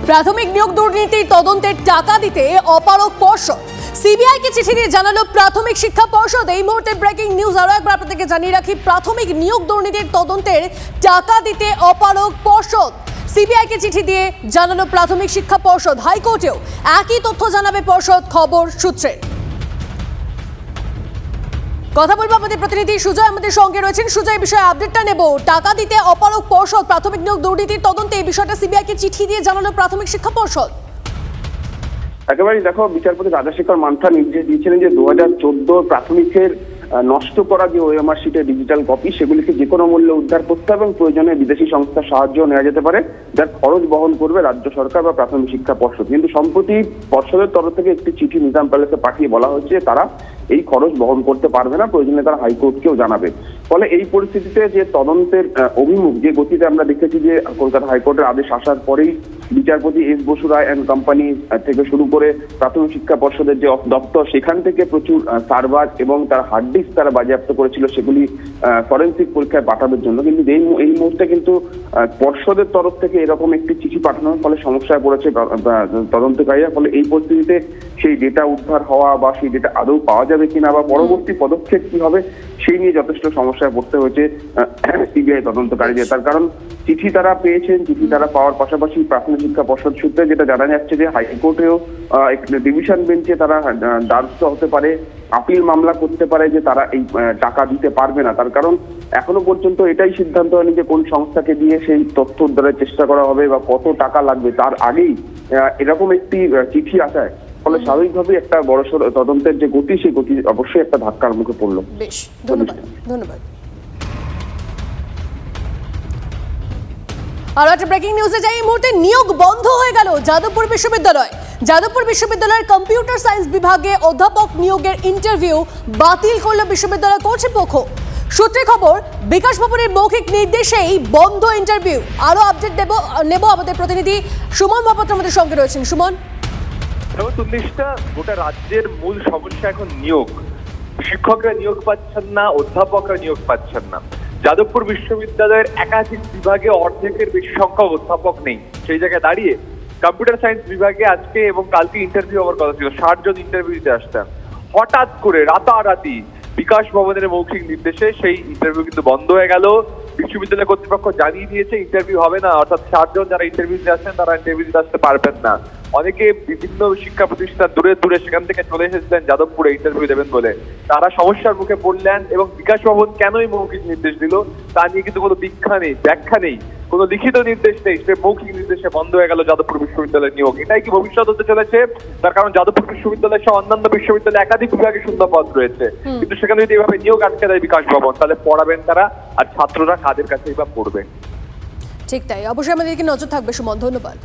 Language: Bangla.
প্রাথমিক নিয়োগ দুর্নীতির তদন্তের টাকা দিতে অপারগ পর্ষদ। সিবিআইকে চিঠি দিয়ে জানালো প্রাথমিক শিক্ষা পর্ষদ। এই মুহূর্তে ব্রেকিং নিউজ আরো একবার আপনাদেরকে জানিয়ে রাখি, প্রাথমিক নিয়োগ দুর্নীতির তদন্তের টাকা দিতে অপারগ পর্ষদ। সিবিআইকে চিঠি দিয়ে জানালো প্রাথমিক শিক্ষা পর্ষদ। হাইকোর্টেও একই তথ্য জানাবে পর্ষদ, খবর সূত্রে। কথা বলবো আমাদের প্রতিনিধি সুজয় আমাদের সঙ্গে রয়েছেন। সুজয়, এই বিষয়ে আপডেটটা নেব। টাকা দিতে অপারগ পর্ষদ, প্রাথমিক নিয়োগ দুর্নীতির তদন্তে এই বিষয়টা সিবিআইকে চিঠি দিয়ে জানালো প্রাথমিক শিক্ষা পর্ষদ। একেবারেই দেখো, বিচারপতি রাজাশেখর মান্থা নির্দেশ দিয়েছিলেন যে 2014 প্রাথমিকের নষ্ট করা যে ওএমআর শিটের ডিজিটাল কপি, সেগুলিকে যে কোনো মূল্যে উদ্ধার করতে হবে এবং প্রয়োজনে বিদেশি সংস্থার সাহায্য নেওয়া যেতে পারে, যার খরচ বহন করবে রাজ্য সরকার বা প্রাথমিক শিক্ষা পর্ষদ। কিন্তু সম্প্রতি পর্ষদের তরফ থেকে একটি চিঠি নিজাম প্যালেসে পাঠিয়ে বলা হয়েছে তারা এই খরচ বহন করতে পারবে না, প্রয়োজনে তারা হাইকোর্টকেও জানাবে। ফলে এই পরিস্থিতিতে যে তদন্তের অভিমুখ যে গতিতে আমরা দেখেছি, যে কলকাতা হাইকোর্টের আদেশ আসার পরেই বিচারপতি S Basu Roy and company থেকে শুরু করে প্রাথমিক শিক্ষা পর্ষদের যে দপ্তর, সেখান থেকে প্রচুর সার্ভার এবং তার হার্ড ডিস্ক তারা বাজেয়াপ্ত করেছিল, সেগুলি ফরেন্সিক পরীক্ষায় পাঠানোর জন্য। কিন্তু এই মুহূর্তে কিন্তু পর্ষদের তরফ থেকে এরকম একটি চিঠি পাঠানোর ফলে সমস্যায় পড়েছে তদন্তকারীরা। ফলে এই পরিস্থিতিতে সেই ডেটা উদ্ধার হওয়া বা সেই ডেটা আদৌ পাওয়া যাবে কিনা বা পরবর্তী পদক্ষেপ কি হবে, সেই নিয়ে যথেষ্ট সমস্যায় পড়তে হয়েছে সিবিআই তদন্তকারীদের। তার কারণ চিঠি তারা পেয়েছেন, চিঠি তারা পাওয়ার পাশাপাশি প্রাথমিক শিক্ষা পর্ষদ সূত্রে যেটা জানা যাচ্ছে যে হাইকোর্টেও ডিভিশন বেঞ্চে তারা দ্বারস্থ হতে পারে, আপিল মামলা করতে পারে যে তারা এই টাকা দিতে পারবে না। তার কারণ এখনো পর্যন্ত এটাই সিদ্ধান্ত হয়নি যে কোন সংস্থাকে দিয়ে সেই তথ্য উদ্ধারের চেষ্টা করা হবে বা কত টাকা লাগবে। তার আগেই এরকম একটি চিঠি আসায় ফলে স্বাভাবিকভাবে একটা বড়সড় তদন্তের যে গতি, সেই গতি অবশ্যই একটা ধাক্কার মুখে পড়লো। বেশ, ধন্যবাদ। ধন্যবাদ। আর একটা ব্রেকিং নিউজে যাই। এই মুহূর্তে নিয়োগ বন্ধ হয়ে গেল যাদবপুর বিশ্ববিদ্যালয়। যাদবপুর বিশ্ববিদ্যালয়ের কম্পিউটার সায়েন্স বিভাগে অধ্যাপক নিয়োগের ইন্টারভিউ বাতিল করল বিশ্ববিদ্যালয় কর্তৃপক্ষ। সূত্রে খবর, বিকাশ ভবনের মৌখিক নির্দেশেই বন্ধ ইন্টারভিউ। আরো আপডেট নেব আমাদের প্রতিনিধি সুমন মহাপাত্র আমাদের সঙ্গে রয়েছেন। সুমন, গোটা রাজ্যের মূল সমস্যা এখন নিয়োগ। শিক্ষকরা নিয়োগ পাচ্ছেন না, অধ্যাপকরা নিয়োগ পাচ্ছেন না। যাদবপুর বিশ্ববিদ্যালয়ের একাধিক বিভাগে অর্ধেকের বেশি সংখ্যক অধ্যাপক নেই। সেই জায়গায় দাঁড়িয়ে কম্পিউটার সায়েন্স বিভাগে আজকে এবং কালকে ইন্টারভিউ হওয়ার কথা ছিল, 60 জন ইন্টারভিউ দিতে আসতেন। হঠাৎ করে রাতারাতি বিকাশ ভবনের মৌখিক নির্দেশে সেই ইন্টারভিউ কিন্তু বন্ধ হয়ে গেল। বিশ্ববিদ্যালয় কর্তৃপক্ষ জানিয়ে দিয়েছে ইন্টারভিউ হবে না, অর্থাৎ 60 জন যারা ইন্টারভিউ দিতে আসছেন তারা ইন্টারভিউ দিতে আসতে পারবেন না। অনেকে বিভিন্ন শিক্ষা প্রতিষ্ঠান দূরে দূরে সেখান থেকে চলে এসেছিলেন যাদবপুরে ইন্টারভিউ দেবেন বলে, তারা সমস্যার মুখে পড়লেন। এবং বিকাশ ভবন কেনই মৌখিক নির্দেশ দিল তা নিয়ে কিন্তু কোনো ব্যাখ্যা নেই, কোনো লিখিত নির্দেশ নেই। সে মৌখিক নির্দেশে বন্ধ হয়ে গেল যাদবপুর বিশ্ববিদ্যালয়ের নিয়োগ। এটাই কি ভবিষ্যৎ হতে চলেছে? তার কারণ যাদবপুর বিশ্ববিদ্যালয় সহ অন্যান্য বিশ্ববিদ্যালয়ে একাধিক বিভাগে শূন্য পদ রয়েছে, কিন্তু সেখানে যদি এভাবে নিয়োগ আটকে দেয় বিকাশ ভবন, তাহলে পড়াবেন তারা আর ছাত্ররা কাদের কাছেই বা পড়বে? ঠিক তাই, অবশ্যই আমাদের দিকে নজর থাকবে। সুমন, ধন্যবাদ।